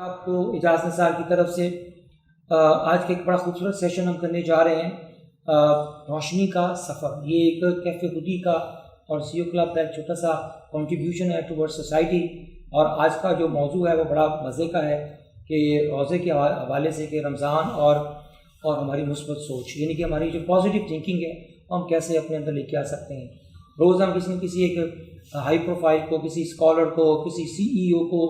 آپ کو اعجاز نثار کی طرف سے آج کے ایک بڑا خوبصورت سیشن ہم کرنے جا رہے ہیں، روشنی کا سفر۔ یہ ایک کیفے خودی کا اور سیو کلب کا ایک چھوٹا سا کنٹریبیوشن ہے ٹورڈ سوسائٹی، اور آج کا جو موضوع ہے وہ بڑا مزے کا ہے کہ روزے کے حوالے سے کہ رمضان اور ہماری مثبت سوچ، یعنی کہ ہماری جو پازیٹیو تھنکنگ ہے وہ ہم کیسے اپنے اندر لے کے آ سکتے ہیں۔ روز ہم کسی ایک ہائی پروفائل کو، کسی اسکالر کو، کسی سی ای او کو،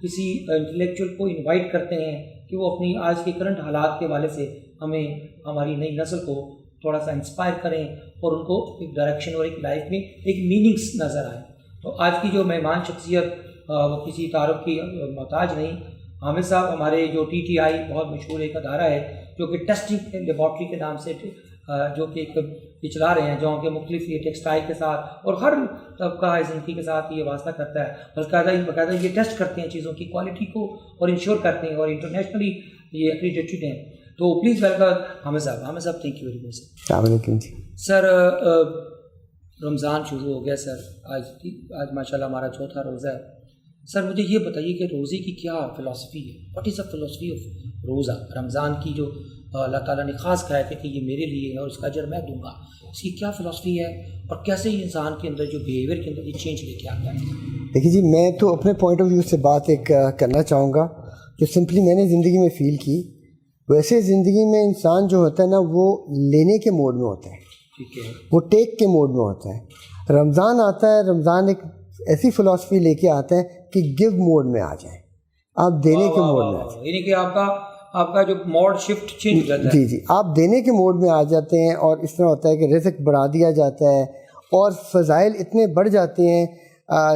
کسی انٹلیکچوئل کو انوائٹ کرتے ہیں کہ وہ اپنی آج کے کرنٹ حالات کے حوالے سے ہمیں، ہماری نئی نسل کو تھوڑا سا انسپائر کریں اور ان کو ایک ڈائریکشن اور ایک لائف میں ایک میننگس نظر آئیں۔ تو آج کی جو مہمان شخصیت وہ کسی تعارف کی محتاج نہیں، حامد صاحب ہمارے جو ٹی ٹی آئی بہت مشہور ایک ادارہ ہے جو کہ ٹیسٹنگ لیبارٹری کے نام سے جو کہ ایک چلا رہے ہیں، جو کہ مختلف یہ ٹیکسٹائل کے ساتھ اور ہر طبقہ زندگی کے ساتھ یہ واسطہ کرتا ہے، باقاعدہ یہ ٹیسٹ کرتے ہیں چیزوں کی کوالٹی کو اور انشور کرتے ہیں، اور انٹرنیشنلی یہ ایکریڈیٹڈ ہیں۔ تو پلیز ویلکم حامد صاحب۔ حامد صاحب تھینک یو ویری مچ۔ السلام علیکم جی۔ سر رمضان شروع ہو گیا سر، آج ماشاءاللہ ہمارا چوتھا روزہ ہے۔ سر مجھے یہ بتائیے کہ روزے کی کیا فلسفی ہے؟ واٹ از دا فلسفی آف روزہ؟ رمضان کی جو اللہ تعالیٰ نے خاص کہا ہے کہ یہ میرے لیے ہے اور اس کا اجر میں دوں گا، اس کی کیا فلسفی ہے اور کیسے انسان کے اندر جو بیہیویئر کے اندر یہ چینج لے کے آتا ہے؟ دیکھیے جی، میں تو اپنے پوائنٹ آف ویو سے بات ایک کرنا چاہوں گا جو سمپلی میں نے زندگی میں فیل کی۔ ویسے زندگی میں انسان جو ہوتا ہے نا وہ لینے کے موڈ میں ہوتا ہے، ٹھیک ہے، وہ ٹیک کے موڈ میں ہوتا ہے۔ رمضان آتا ہے، رمضان ایک ایسی فلسفی لے کے آتا ہے کہ گیو موڈ میں آ جائیں، آپ دینے کے موڈ میں آ جائیں، یعنی کہ آپ کا جو موڈ شفٹ چینج ہو جاتا ہے۔ جی جی، آپ دینے کے موڈ میں آ جاتے ہیں، اور اس طرح ہوتا ہے کہ رزق بڑھا دیا جاتا ہے اور فضائل اتنے بڑھ جاتے ہیں،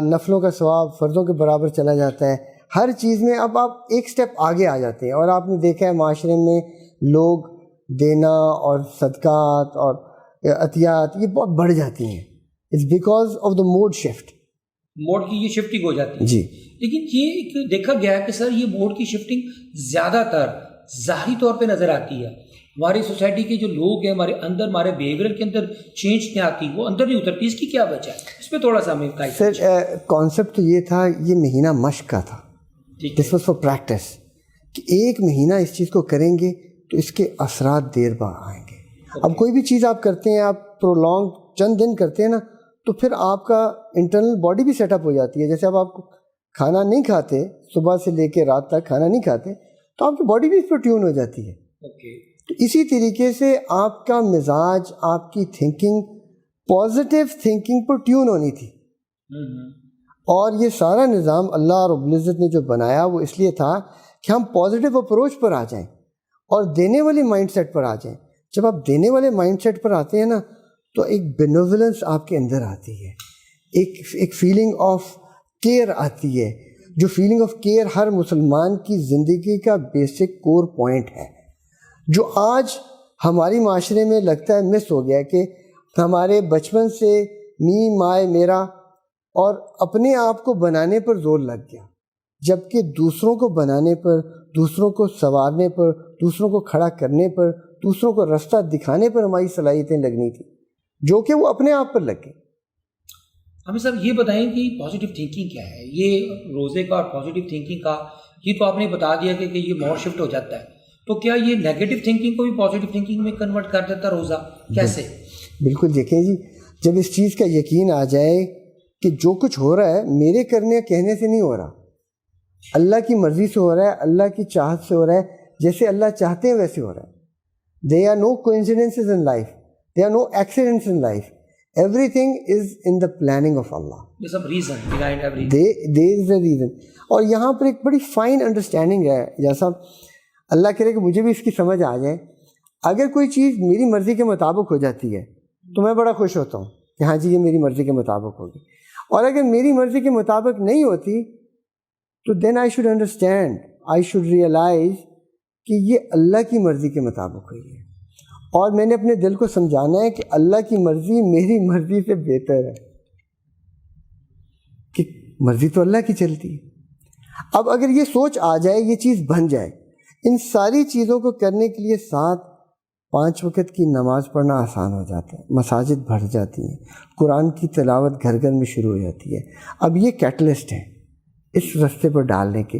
نفلوں کا ثواب فرضوں کے برابر چلا جاتا ہے، ہر چیز میں اب آپ ایک سٹیپ آگے آ جاتے ہیں۔ اور آپ نے دیکھا ہے معاشرے میں لوگ دینا اور صدقات اور عطیات یہ بہت بڑھ جاتی ہیں، it's because of the mood shift, mood کی یہ شفٹنگ ہو جاتی ہے جی۔ لیکن یہ ایک دیکھا گیا ہے کہ سر یہ موڈ کی شفٹنگ زیادہ تر ظاہری طور پہ نظر آتی ہے۔ ہماری سوسائٹی کے جو لوگ ہیں ہمارے اندر، ہمارے بیہیویئر کے اندر چینج نہیں آتی، وہ اندر نہیں اترتی، اس کی کیا وجہ ہے؟ اس پہ تھوڑا سا ہمیں سر کانسیپٹ تو یہ تھا، یہ مہینہ مشق کا تھا، دس واز فار پریکٹس، کہ ایک مہینہ اس چیز کو کریں گے تو اس کے اثرات دیر بعد آئیں گے۔ اب کوئی بھی چیز آپ کرتے ہیں، آپ پرولونگ چند دن کرتے ہیں نا، تو پھر آپ کا انٹرنل باڈی بھی سیٹ اپ ہو جاتی ہے۔ جیسے اب آپ کھانا نہیں کھاتے، صبح سے لے کے رات تک کھانا نہیں کھاتے، تو آپ کی باڈی بھی اس پر ٹیون ہو جاتی ہے۔ تو اسی طریقے سے آپ کا مزاج، آپ کی تھنکنگ پازیٹیو تھنکنگ پر ٹیون ہونی تھی، اور یہ سارا نظام اللہ رب العزت نے جو بنایا وہ اس لیے تھا کہ ہم پازیٹیو اپروچ پر آ جائیں اور دینے والے مائنڈ سیٹ پر آ جائیں۔ جب آپ دینے والے مائنڈ سیٹ پر آتے ہیں نا تو ایک بینوولنس آپ کے اندر آتی ہے، ایک فیلنگ آف کیئر آتی ہے، جو فیلنگ آف کیئر ہر مسلمان کی زندگی کا بیسک کور پوائنٹ ہے، جو آج ہماری معاشرے میں لگتا ہے مس ہو گیا، کہ ہمارے بچپن سے می مائے میرا اور اپنے آپ کو بنانے پر زور لگ گیا، جبکہ دوسروں کو بنانے پر، دوسروں کو سنوارنے پر، دوسروں کو کھڑا کرنے پر، دوسروں کو رستہ دکھانے پر ہماری صلاحیتیں لگنی تھی، جو کہ وہ اپنے آپ پر لگ گئی۔ ہمیں صاحب یہ بتائیں کہ پازیٹیو تھنکنگ کیا ہے؟ یہ روزے کا اور پازیٹیو تھنکنگ کا یہ تو آپ نے بتا دیا کہ یہ موڈ شفٹ ہو جاتا ہے، تو کیا یہ نیگیٹو تھنکنگ کو بھی پازیٹیو تھنکنگ میں کنورٹ کر دیتا روزہ؟ کیسے؟ بالکل، دیکھیں جی، جب اس چیز کا یقین آ جائے کہ جو کچھ ہو رہا ہے میرے کرنے کہنے سے نہیں ہو رہا، اللہ کی مرضی سے ہو رہا ہے، اللہ کی چاہت سے ہو رہا ہے، جیسے اللہ چاہتے ہیں ویسے ہو رہا ہے۔ There are no coincidences in life, there are no accidents in life, everything is in the planning of Allah. There's some reason behind everything. There is a reason. اور یہاں پر ایک بڑی فائن انڈرسٹینڈنگ ہے، جیسا اللہ کرے کہ مجھے بھی اس کی سمجھ آ جائے۔ اگر کوئی چیز میری مرضی کے مطابق ہو جاتی ہے تو میں بڑا خوش ہوتا ہوں کہ ہاں جی یہ میری مرضی کے مطابق ہوگی، اور اگر میری مرضی کے مطابق نہیں ہوتی تو then I should understand, I should realise کہ یہ اللہ کی مرضی کے مطابق ہوئی ہے، اور میں نے اپنے دل کو سمجھانا ہے کہ اللہ کی مرضی میری مرضی سے بہتر ہے، کہ مرضی تو اللہ کی چلتی ہے۔ اب اگر یہ سوچ آ جائے، یہ چیز بن جائے، ان ساری چیزوں کو کرنے کے لیے 5 وقت کی نماز پڑھنا آسان ہو جاتا ہے، مساجد بھر جاتی ہیں، قرآن کی تلاوت گھر گھر میں شروع ہو جاتی ہے۔ اب یہ کیٹلسٹ ہے اس رستے پر ڈالنے کے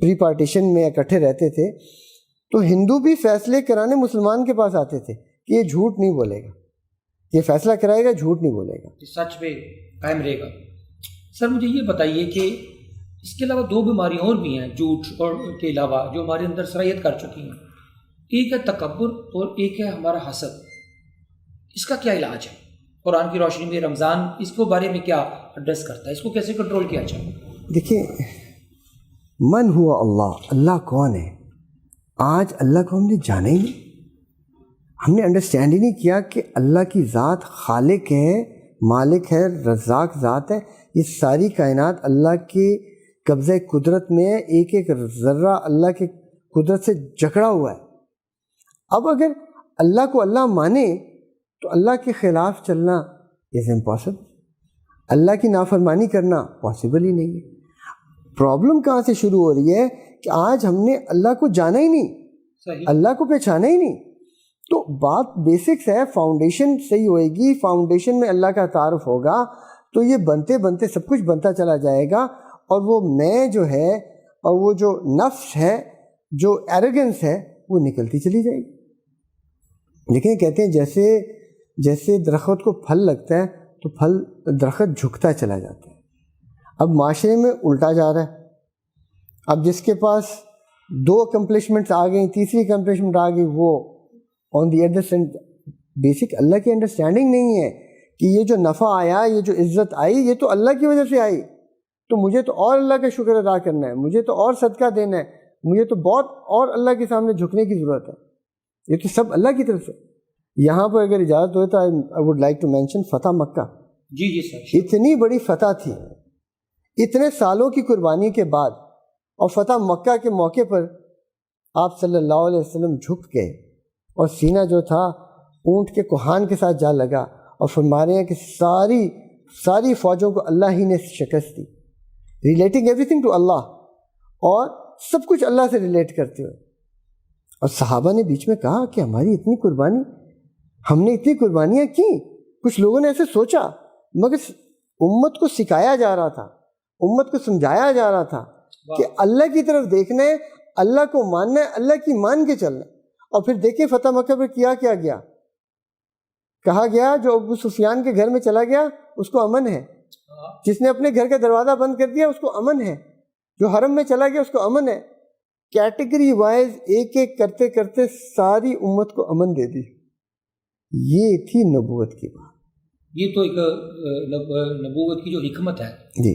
پری پارٹیشن میں اکٹھے رہتے تھے تو ہندو بھی فیصلے کرانے مسلمان کے پاس آتے تھے کہ یہ جھوٹ نہیں بولے گا, یہ فیصلہ کرائے گا, جھوٹ نہیں بولے گا, سچ پہ قائم رہے گا. سر مجھے یہ بتائیے کہ اس کے علاوہ دو بیماریاں اور بھی ہیں جھوٹ اور کے علاوہ جو ہمارے اندر سرایت کر چکی ہیں. ایک ہے تکبر اور ایک ہے ہمارا حسد. اس کا کیا علاج ہے قرآن کی روشنی میں؟ رمضان اس کو بارے میں کیا ایڈریس کرتا ہے, اس کو کیسے کنٹرول کیا جائے؟ دیکھیے, من ہوا اللہ, اللہ کون ہے؟ آج اللہ کو ہم نے جانا ہی نہیں, ہم نے انڈرسٹینڈ ہی نہیں کیا کہ اللہ کی ذات خالق ہے, مالک ہے, رزاق ذات ہے. یہ ساری کائنات اللہ کے قبضہ قدرت میں ہے, ایک ایک ذرہ اللہ کے قدرت سے جکڑا ہوا ہے. اب اگر اللہ کو اللہ مانے تو اللہ کے خلاف چلنا از امپاسبل, اللہ کی نافرمانی کرنا پاسبل ہی نہیں ہے. پرابلم کہاں سے شروع ہو رہی ہے کہ آج ہم نے اللہ کو جانا ہی نہیں, اللہ کو پہچانا ہی نہیں. تو بات بیسکس ہے, فاؤنڈیشن صحیح ہوئے گی, فاؤنڈیشن میں اللہ کا تعارف ہوگا تو یہ بنتے بنتے سب کچھ بنتا چلا جائے گا, اور وہ میں جو ہے اور وہ جو نفس ہے, جو ایروگنس ہے, وہ نکلتی چلی جائے گی. لیکن کہتے ہیں جیسے جیسے درخت کو پھل لگتا ہے تو پھل درخت جھکتا چلا جاتا ہے. اب معاشرے میں الٹا جا رہا ہے. اب جس کے پاس 2 اکمپلشمنٹس آ گئیں, تیسری اکمپلشمنٹ آ گئی, وہ آن دی ادر سائڈ بیسک اللہ کی انڈرسٹینڈنگ نہیں ہے کہ یہ جو نفع آیا, یہ جو عزت آئی, یہ تو اللہ کی وجہ سے آئی, تو مجھے تو اور اللہ کا شکر ادا کرنا ہے, مجھے تو اور صدقہ دینا ہے, مجھے تو بہت اور اللہ کے سامنے جھکنے کی ضرورت ہے. یہ تو سب اللہ کی طرف سے. یہاں پر اگر اجازت ہوئے تو I would like to mention فتح مکہ. جی سر. اتنی بڑی فتح تھی, اتنے سالوں کی قربانی کے بعد, اور فتح مکہ کے موقع پر آپ صلی اللہ علیہ وسلم جھک گئے, اور سینہ جو تھا اونٹ کے کوہان کے ساتھ جا لگا, اور فرما رہے ہیں کہ ساری فوجوں کو اللہ ہی نے شکست دی, ریلیٹنگ ایوری تھنگ ٹو اللہ, اور سب کچھ اللہ سے ریلیٹ کرتے ہوئے. اور صحابہ نے بیچ میں کہا کہ ہماری اتنی قربانی, ہم نے اتنی قربانیاں کی. کچھ لوگوں نے ایسے سوچا, مگر امت کو سکھایا جا رہا تھا, امت کو سمجھایا جا رہا تھا کہ اللہ کی طرف دیکھنا ہے, اللہ کو ماننا ہے, اللہ کی مان کے چلنا ہے. اور پھر دیکھیں فتح مکہ پر کیا گیا, کہا گیا جو ابو سفیان کے گھر میں چلا گیا اس کو امن ہے, جس نے اپنے گھر کا دروازہ بند کر دیا اس کو امن ہے, جو حرم میں چلا گیا اس کو امن ہے. کیٹیگری وائز ایک ایک کرتے کرتے ساری امت کو امن دے دی. یہ تھی نبوت کی بات. یہ تو ایک نبوت کی جو حکمت ہے. جی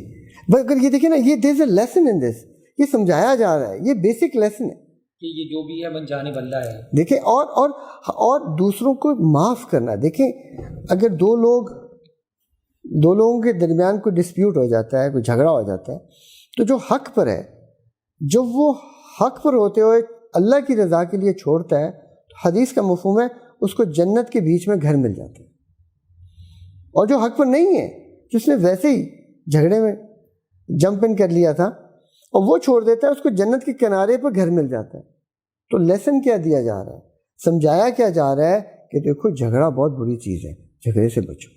اگر یہ دیکھیں نا, یہ دیر از اے لیسن ان دس, یہ سمجھایا جا رہا ہے, یہ بیسک لیسن ہے کہ یہ جو بھی ہے من جانے والا ہے. دیکھیں اور دوسروں کو معاف کرنا. دیکھیں اگر دو لوگوں کے درمیان کوئی ڈسپیوٹ ہو جاتا ہے, کوئی جھگڑا ہو جاتا ہے, تو جو حق پر ہے, جب وہ حق پر ہوتے ہوئے اللہ کی رضا کے لیے چھوڑتا ہے, تو حدیث کا مفہوم ہے اس کو جنت کے بیچ میں گھر مل جاتا ہے. اور جو حق پر نہیں ہے, جس نے ویسے ہی جھگڑے میں جمپ ان کر لیا تھا اور وہ چھوڑ دیتا ہے, اس کو جنت کے کنارے پر گھر مل جاتا ہے. تو لیسن کیا دیا جا رہا ہے, سمجھایا کیا جا رہا ہے کہ دیکھو جھگڑا بہت بری چیز ہے, جھگڑے سے بچو.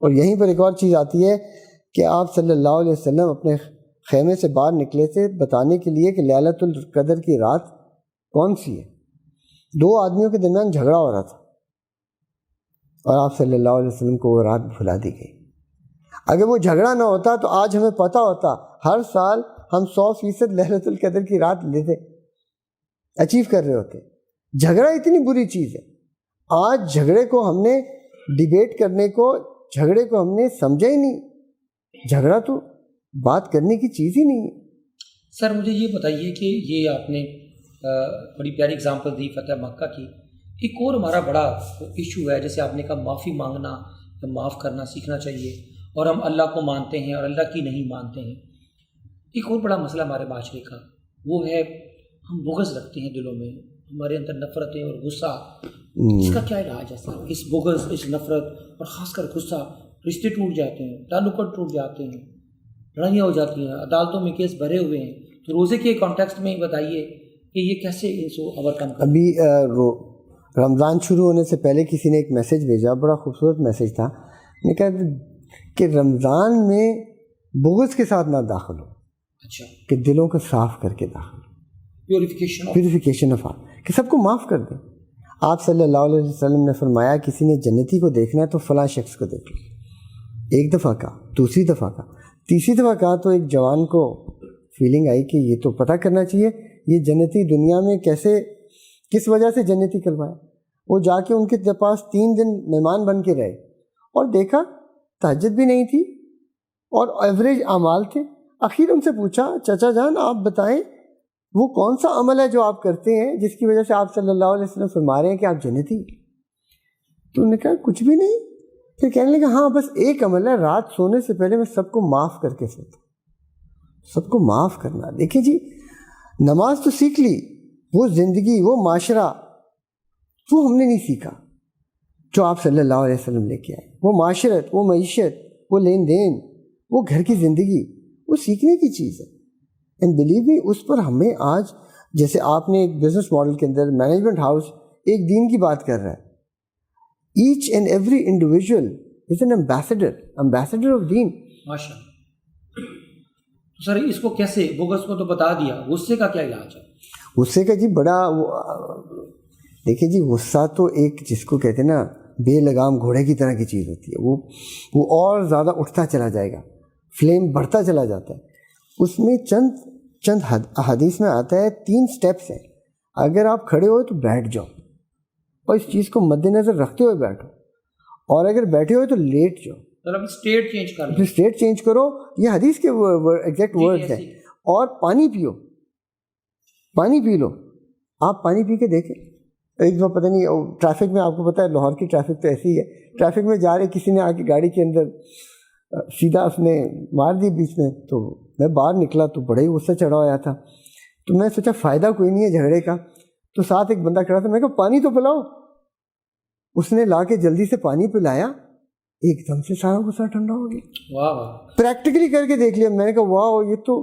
اور یہیں پر ایک اور چیز آتی ہے کہ آپ صلی اللہ علیہ وسلم اپنے خیمے سے باہر نکلے تھے بتانے کے لیے کہ لیلۃ القدر کی رات کون سی ہے. 2 آدمیوں کے درمیان جھگڑا ہو رہا تھا, اور آپ صلی اللہ علیہ وسلم کو وہ رات بھلا دی گئی. اگر وہ جھگڑا نہ ہوتا تو آج ہمیں پتہ ہوتا, ہر سال ہم 100% لیلۃ القدر کی رات لیتے, اچیو کر رہے ہوتے. جھگڑا اتنی بری چیز ہے. آج جھگڑے کو ہم نے ڈیبیٹ کرنے کو, جھگڑے کو ہم نے سمجھا ہی نہیں. جھگڑا تو بات کرنے کی چیز ہی نہیں ہے. سر مجھے یہ بتائیے کہ یہ آپ نے بڑی پیاری اگزامپل دی فتح مکہ کی. ایک اور ہمارا بڑا ایشو ہے, جیسے آپ نے کہا معافی مانگنا یا معاف کرنا سیکھنا چاہیے, اور ہم اللہ کو مانتے ہیں اور اللہ کی نہیں مانتے ہیں. ایک اور بڑا مسئلہ ہمارے معاشرے کا وہ ہے ہم بغض رکھتے ہیں دلوں میں, ہمارے اندر نفرتیں اور غصہ. اس کا کیا علاج ہے سر؟ اس بغض, اس نفرت اور خاص کر غصہ, رشتے ٹوٹ جاتے ہیں, تعلقات ٹوٹ جاتے ہیں, لڑائیاں ہو جاتی ہیں, عدالتوں میں کیس بھرے ہوئے ہیں. تو روزے کے کانٹیکسٹ میں بتائیے کہ یہ کیسے اس کو اوور کم کریں. ابھی رمضان شروع ہونے سے پہلے کسی نے ایک میسیج بھیجا, بڑا خوبصورت میسیج تھا. میں کہا کہ رمضان میں بغض کے ساتھ نہ داخل ہو. اچھا کہ دلوں کو صاف کر کے داخل، پیوریفیکیشن آف ہارٹ، کہ سب کو معاف کر دیں. آپ صلی اللہ علیہ وسلم نے فرمایا کسی نے جنتی کو دیکھنا ہے تو فلاں شخص کو دیکھ لو. ایک دفعہ کہا، دوسری دفعہ کہا، تیسری دفعہ کہا تو ایک جوان کو فیلنگ آئی کہ یہ تو پتہ کرنا چاہیے یہ جنتی دنیا میں کیسے، کس وجہ سے جنتی کلوایا. وہ جا کے ان کے پاس 3 دن مہمان بن کے رہے اور دیکھا تہجد بھی نہیں تھی اور ایوریج اعمال تھے. آخر ان سے پوچھا چچا جان آپ بتائیں وہ کون سا عمل ہے جو آپ کرتے ہیں جس کی وجہ سے آپ صلی اللہ علیہ وسلم فرما رہے ہیں کہ آپ جنتی؟ تو انہوں نے کہا کچھ بھی نہیں. پھر کہنے لگا ہاں بس ایک عمل ہے، رات سونے سے پہلے میں سب کو معاف کر کے سوتا ہوں. سب کو معاف کرنا. دیکھیں جی نماز تو سیکھ لی، وہ زندگی، وہ معاشرہ، وہ ہم نے نہیں سیکھا جو آپ صلی اللہ علیہ وسلم لے کے آئے. وہ معاشرت، وہ معیشت، وہ لین دین، وہ گھر کی زندگی، وہ سیکھنے کی چیز ہے. اینڈ بلیو می اس پر ہمیں آج، جیسے آپ نے ایک بزنس ماڈل کے اندر مینجمنٹ ہاؤس ایک دین کی بات کر رہا ہے. Each and every individual is an ambassador of دین. ماشاء اللہ. تو سر اس کو کیسے، بغض کو تو بتا دیا، غصے کا کیا علاج ہے؟ غصے کا جی بڑا دیکھیں جی غصہ تو ایک جس کو کہتے ہیں نا بے لگام گھوڑے کی طرح کی چیز ہوتی ہے. وہ اور زیادہ اٹھتا چلا جائے گا، فلیم بڑھتا چلا جاتا ہے. اس میں چند حدیث میں آتا ہے 3 سٹیپس ہیں. اگر آپ کھڑے ہوئے تو بیٹھ جاؤ اور اس چیز کو مد نظر رکھتے ہوئے بیٹھو، اور اگر بیٹھے ہوئے تو لیٹ جاؤ. اسٹیٹ چینج کر لو، پھر اسٹیٹ چینج کرو. یہ حدیث کے ایگزیکٹ ورڈز ہیں. اور پانی پیو، پانی پی لو. آپ پانی پی کے دیکھیں. ایک دفعہ پتہ نہیں ٹریفک میں، آپ کو پتہ ہے لاہور کی ٹریفک تو ایسی ہی ہے، ٹریفک میں جا رہے کسی نے آ کے گاڑی کے اندر سیدھا اس نے مار دی بیچ میں. تو میں باہر نکلا تو بڑا ہی غصہ چڑھا ہوا تھا. تو میں سوچا فائدہ کوئی نہیں ہے جھگڑے کا. تو ساتھ ایک بندہ کھڑا تھا، میں کہا پانی تو پلاؤ. اس نے لا کے جلدی سے پانی پلایا، ایک دم سے سارا غصہ ٹھنڈا ہو گیا. واہ، پریکٹیکلی کر کے دیکھ لیا. میں نے کہا واہ یہ تو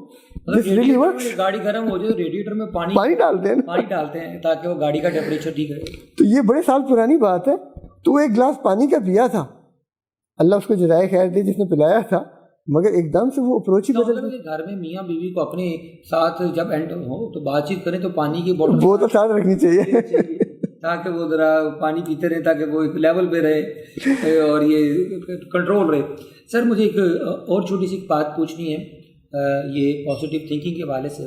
گاڑی گرم ہو جائے تو ریڈیٹر میں پانی ڈالتے ہیں تاکہ وہ گاڑی کا ٹیمپریچر ٹھیک رہے. تو یہ بڑے سال پرانی بات ہے. تو ایک گلاس پانی کا پیا تھا، اللہ اس کو جزائے خیر دے جس نے پلایا تھا، مگر ایک دم سے وہ اپروچ ہی بدل گئی. گھر میں میاں بیوی کو اپنے ساتھ جب اینڈ ہو تو بات چیت کریں تو پانی کی بوتل ساتھ رکھنی چاہیے تاکہ وہ ذرا پانی پیتے رہے، تاکہ وہ ایک لیول پہ رہے اور یہ کنٹرول رہے. سر مجھے ایک اور چھوٹی سی بات پوچھنی ہے یہ پازیٹیو تھنکنگ کے حوالے سے،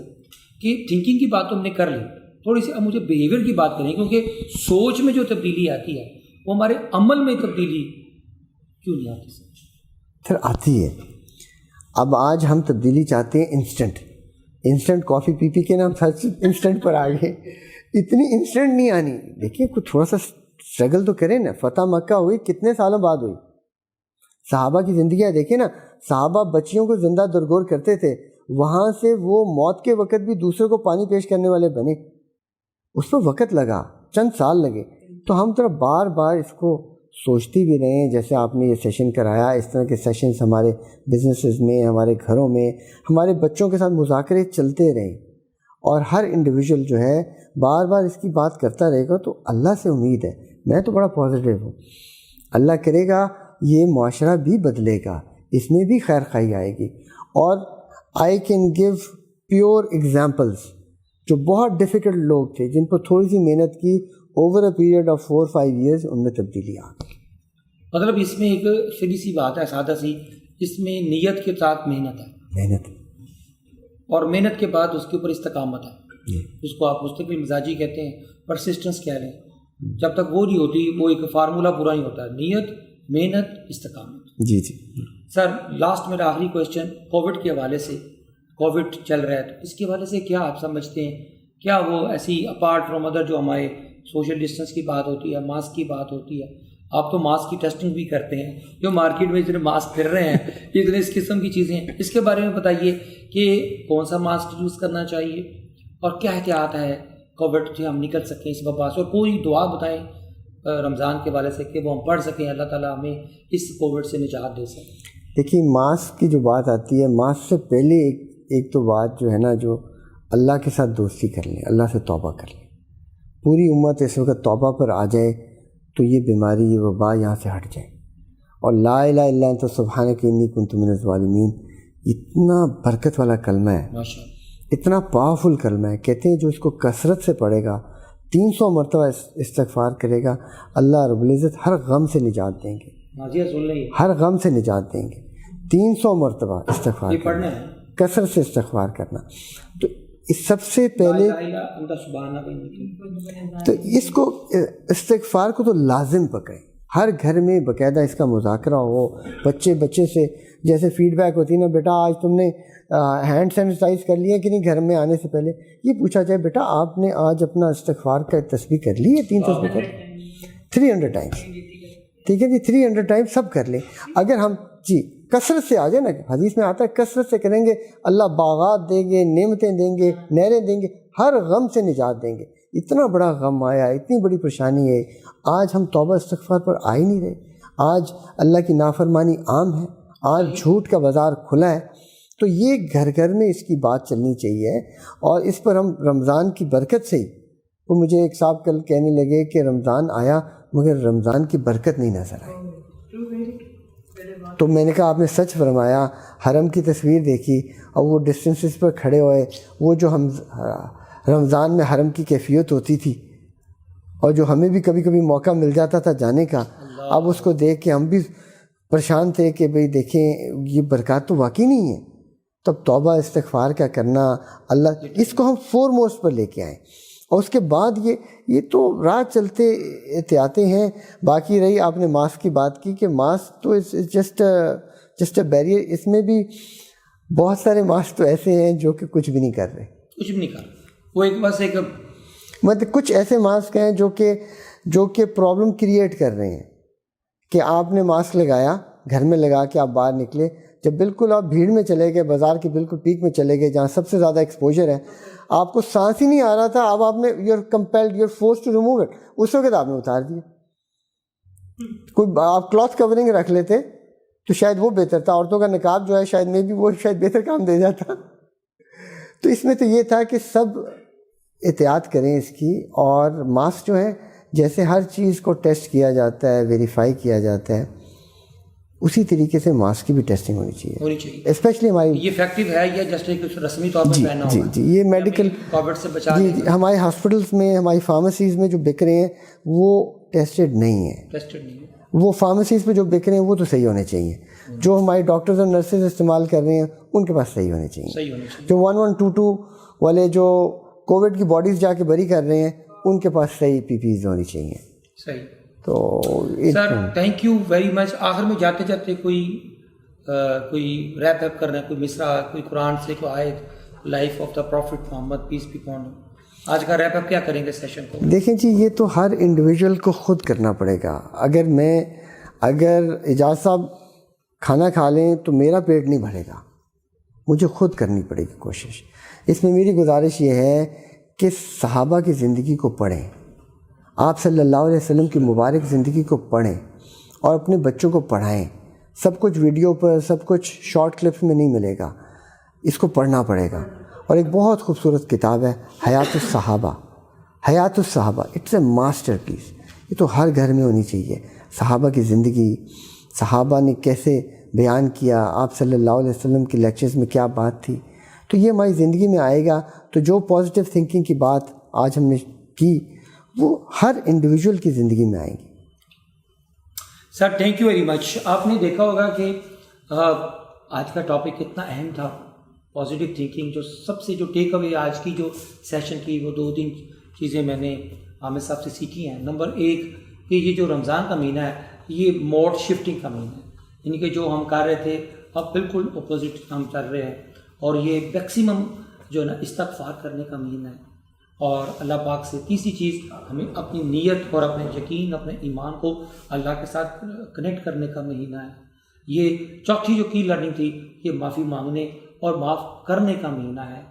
کہ تھنکنگ کی بات تو ہم نے کر لی، تھوڑی سی اب مجھے بیہیویئر کی بات کریں، کیونکہ سوچ میں جو تبدیلی آتی ہے وہ ہمارے عمل میں تبدیلی کیوں نہیں آتی؟ سر آتی ہے. اب آج ہم تبدیلی چاہتے ہیں انسٹنٹ کافی پی کے نا ہم سچ انسٹنٹ پر آ گئے. اتنی انسٹنٹ نہیں آنی. دیکھیے کچھ تھوڑا سا اسٹرگل تو کریں نا. فتح مکہ ہوئی کتنے سالوں بعد ہوئی. صحابہ کی زندگیاں دیکھیں نا، صحابہ بچیوں کو زندہ درگور کرتے تھے، وہاں سے وہ موت کے وقت بھی دوسرے کو پانی پیش کرنے والے بنے. اس پر وقت لگا، چند سال لگے. تو ہم طرح بار بار اس کو سوچتے بھی رہیں. جیسے آپ نے یہ سیشن کرایا، اس طرح کے سیشنز ہمارے بزنسز میں، ہمارے گھروں میں، ہمارے بچوں کے ساتھ مذاکرے چلتے رہیں، اور ہر انڈیویژل جو ہے بار بار اس کی بات کرتا رہے گا. تو اللہ سے امید ہے، میں تو بڑا پازیٹیو ہوں، اللہ کرے گا یہ معاشرہ بھی بدلے گا، اس میں بھی خیر خواہی آئے گی. اور I can give pure examples جو بہت ڈیفیکلٹ لوگ تھے، جن پر تھوڑی سی محنت کی، over a period of 4-5 years in میں تبدیلی آ گئی. مطلب اس میں ایک سیدھی سی بات ہے، سادہ سی، اس میں نیت کے ساتھ محنت ہے، اور محنت کے بعد اس کے اوپر استقامت ہے، اس کو آپ مستقل مزاجی کہتے ہیں، پرسسٹنس کہہ لیں. جب تک وہ نہیں ہوتی وہ ایک فارمولہ پورا نہیں ہوتا. نیت، محنت، استقامت. جی سر لاسٹ میرا آخری کویشچن کووڈ کے حوالے سے، کووڈ چل رہا ہے تو اس کے حوالے سے کیا آپ سمجھتے ہیں، کیا وہ ایسی اپارٹ فرام ادر جو ہمارے سوشل ڈسٹینس کی بات ہوتی ہے، ماسک کی بات ہوتی ہے، آپ تو ماسک کی ٹیسٹنگ بھی کرتے ہیں، جو مارکیٹ میں اتنے ماسک پھر رہے ہیں، اتنے اس قسم کی چیزیں ہیں، اس کے بارے میں بتائیے کہ کون سا ماسک یوز کرنا چاہیے اور کیا احتیاط ہے کووڈ سے ہم نکل سکیں اس وبا سے. اور کوئی دعا بتائیں رمضان کے حوالے سے کہ وہ ہم پڑھ سکیں، اللہ تعالیٰ ہمیں اس کووڈ سے نجات دے سکیں. دیکھیے ماسک کی جو بات آتی ہے، ماسک سے پہلے ایک تو بات جو ہے نا، جو اللہ کے ساتھ دوستی کر لیں، اللہ سے توبہ کر لیں. پوری امت اس وقت توبہ پر آ جائے تو یہ بیماری، یہ وبا یہاں سے ہٹ جائے. اور لا الہ الا انت سبحانک انی کنت من الظالمین، اتنا برکت والا کلمہ ہے, اتنا پاورفل کلمہ ہے. کہتے ہیں جو اس کو کثرت سے پڑھے گا, 300 مرتبہ استغفار کرے گا, اللہ رب العزت ہر غم سے نجات دیں گے, ہر غم سے نجات دیں گے. 300 مرتبہ استغفار کرنا, کثرت سے استغفار کرنا. تو اس سب سے پہلے تو اس کو استغفار کو تو لازم پکڑیں. ہر گھر میں باقاعدہ اس کا مذاکرہ ہو, بچے سے جیسے فیڈ بیک ہوتی ہے نا, بیٹا آج تم نے ہینڈ سینیٹائز کر لیا کہ نہیں گھر میں آنے سے پہلے, یہ پوچھا جائے بیٹا آپ نے آج اپنا استغفار کا تسبیح کر لی ہے 300 کر 300 ٹائمس, ٹھیک ہے جی 300 ٹائمس سب کر لیں. اگر ہم جی کثرت سے آ جائے نا, حدیث میں آتا ہے کثرت سے کریں گے اللہ باغات دیں گے, نعمتیں دیں گے, نہریں دیں گے, ہر غم سے نجات دیں گے. اتنا بڑا غم آیا, اتنی بڑی پریشانی ہے, آج ہم توبہ استغفار پر آ ہی نہیں رہے. آج اللہ کی نافرمانی عام ہے, آج جھوٹ کا بازار کھلا ہے. تو یہ گھر گھر میں اس کی بات چلنی چاہیے, اور اس پر ہم رمضان کی برکت سے ہی, وہ مجھے ایک صاحب کل کہنے لگے کہ رمضان آیا مگر رمضان کی برکت نہیں نظر آئی. تو میں نے کہا آپ نے سچ فرمایا. حرم کی تصویر دیکھی اور وہ ڈسٹنسز پر کھڑے ہوئے, وہ جو ہم رمضان میں حرم کی کیفیت ہوتی تھی اور جو ہمیں بھی کبھی کبھی موقع مل جاتا تھا جانے کا, اب اس کو دیکھ کے ہم بھی پریشان تھے کہ بھئی دیکھیں یہ برکات تو واقعی نہیں ہے. تب توبہ استغفار کا کرنا, اللہ اس کو ہم فور موسٹ پر لے کے آئیں. اور اس کے بعد یہ تو راہ چلتے احتیاطیں ہیں. باقی رہی آپ نے ماسک کی بات کی کہ ماسک تو جسٹ اے بیریئر, اس میں بھی بہت سارے ماسک تو ایسے ہیں جو کہ کچھ بھی نہیں کر رہے, وہ ایک بس ایک مطلب کچھ ایسے ماسک ہیں جو کہ پرابلم کریٹ کر رہے ہیں. کہ آپ نے ماسک لگایا, گھر میں لگا کے آپ باہر نکلے, جب بالکل آپ بھیڑ میں چلے گئے, بازار کے بالکل پیک میں چلے گئے جہاں سب سے زیادہ ایکسپوجر ہے, آپ کو سانس ہی نہیں آ رہا تھا, اب آپ نے you are compelled, you are force to remove it, اس وقت آپ نے اتار دیا. کوئی آپ کلاتھ کورنگ رکھ لیتے تو شاید وہ بہتر تھا. عورتوں کا نقاب جو ہے شاید میں بھی وہ شاید بہتر کام دے جاتا. تو اس میں تو یہ تھا کہ سب احتیاط کریں اس کی. اور ماسک جو ہے جیسے ہر چیز کو ٹیسٹ کیا جاتا ہے, ویریفائی کیا جاتا ہے, اسی طریقے سے ماسک کی بھی ٹیسٹنگ ہونی چاہیے. اسپیشلی ہماری یہ افیکٹو ہے یا جسٹ ایک رسمی طور پر پہننا ہوگا؟ جی یہ میڈیکل کووڈ سے بچا جی ہمارے ہاسپٹلس میں, ہماری فارمیسیز میں جو بک رہے ہیں وہ ٹیسٹڈ نہیں ہیں. وہ فارمیسیز پہ جو بک رہے ہیں وہ تو صحیح ہونے چاہیے. جو ہمارے ڈاکٹرز اور نرسز استعمال کر رہے ہیں ان کے پاس صحیح ہونے چاہیے. جو 1122 والے جو کووڈ کی باڈیز جا کے بری کر رہے ہیں ان کے پاس صحیح پی پیز ہونی چاہیے. صحیح. تو sir thank you very much. آخر میں جاتے جاتے کوئی ریپ اپ کرنا ہے, کوئی مصرع, کوئی قرآن سے کوئی آیت, life of the prophet Muhammad peace be upon him, آج کا ریپ اپ کیا کریں گے سیشن کو؟ دیکھیں جی یہ تو ہر انڈیویجول کو خود کرنا پڑے گا. اگر اجاز صاحب کھانا کھا لیں تو میرا پیٹ نہیں بھرے گا, مجھے خود کرنی پڑے گی کوشش. اس میں میری گزارش یہ ہے کہ صحابہ کی زندگی کو پڑھیں, آپ صلی اللہ علیہ وسلم کی مبارک زندگی کو پڑھیں اور اپنے بچوں کو پڑھائیں. سب کچھ ویڈیو پر, سب کچھ شارٹ کلپس میں نہیں ملے گا, اس کو پڑھنا پڑے گا. اور ایک بہت خوبصورت کتاب ہے حیات الصحابہ. حیات الصحابہ اٹس اے ماسٹر پیس. یہ تو ہر گھر میں ہونی چاہیے. صحابہ کی زندگی, صحابہ نے کیسے بیان کیا, آپ صلی اللہ علیہ وسلم کے لیکچرز میں کیا بات تھی, تو یہ ہماری زندگی میں آئے گا. تو جو پازیٹیو تھنکنگ کی بات آج ہم نے کی وہ ہر انڈیویجول کی زندگی میں آئیں گی. Sir thank you very much. آپ نے دیکھا ہوگا کہ آج کا ٹاپک کتنا اہم تھا, پازیٹیو تھنکنگ. جو سب سے جو ٹیک اوے آج کی جو سیشن کی وہ 2-3 چیزیں میں نے عامر صاحب سے سیکھی ہیں. نمبر 1 کہ یہ جو رمضان کا مہینہ ہے یہ موڈ شفٹنگ کا مہینہ ہے, یعنی کہ جو ہم کر رہے تھے اب بالکل اپوزٹ ہم چل رہے ہیں. اور یہ میکسیمم جو ہے نا استغفار کرنے کا مہینہ ہے. اور اللہ پاک سے تیسری چیز ہمیں اپنی نیت اور اپنے یقین, اپنے ایمان کو اللہ کے ساتھ کنیکٹ کرنے کا مہینہ ہے. یہ چوتھی جو کی لرننگ تھی یہ معافی مانگنے اور معاف کرنے کا مہینہ ہے.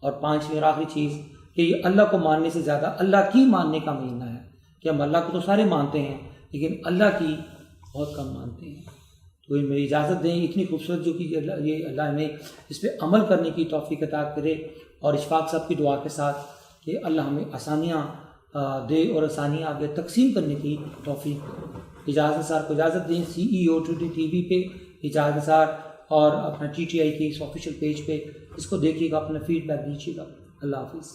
اور 5ویں اور آخری چیز کہ یہ اللہ کو ماننے سے زیادہ اللہ کی ماننے کا مہینہ ہے, کہ ہم اللہ کو تو سارے مانتے ہیں لیکن اللہ کی بہت کم مانتے ہیں. تو میری اجازت دیں, اتنی خوبصورت جو کہ یہ اللہ ہمیں اس پہ عمل کرنے کی توفیق عطا کرے. اور اشفاق صاحب کی دعا کے ساتھ کہ اللہ ہمیں آسانیاں دے اور آسانیاں آگے تقسیم کرنے کی توفیق. اجازت سار کو اجازت دیں. CEO ٹو ٹی وی پہ اجازت سار اور اپنا TTI کے اس آفیشیل پیج پہ اس کو دیکھیے گا، اپنا فیڈ بیک دیجیے گا. اللہ حافظ.